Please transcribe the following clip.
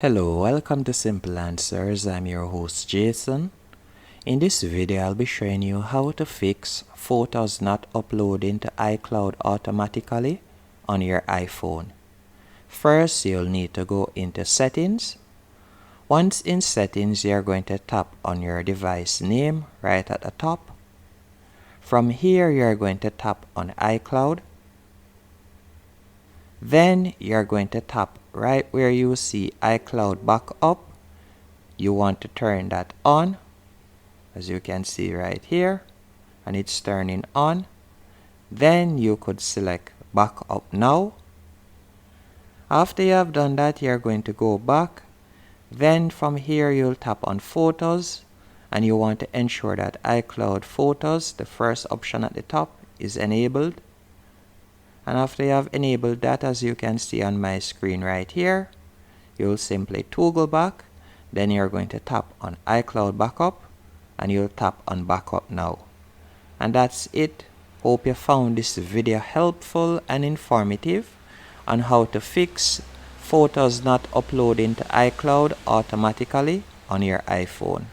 Hello, welcome to Simple Answers. I'm your host Jason. In this video, I'll be showing you how to fix photos not uploading to iCloud automatically on your iPhone. First, you'll need to go into Settings. Once in Settings, you're going to tap on your device name right at the top. From here, you're going to tap on iCloud. Then you're going to tap right where you see iCloud Backup. You want to turn that on, as you can see right here, and it's turning on. Then you could select Backup Now. After you have done that, you're going to go back. Then from here you'll tap on Photos, and you want to ensure that iCloud Photos, the first option at the top, is enabled. And after you have enabled that, as you can see on my screen right here, you'll simply toggle back. Then you're going to tap on iCloud Backup and you'll tap on Backup Now. And that's it. Hope you found this video helpful and informative on how to fix photos not uploading to iCloud automatically on your iPhone.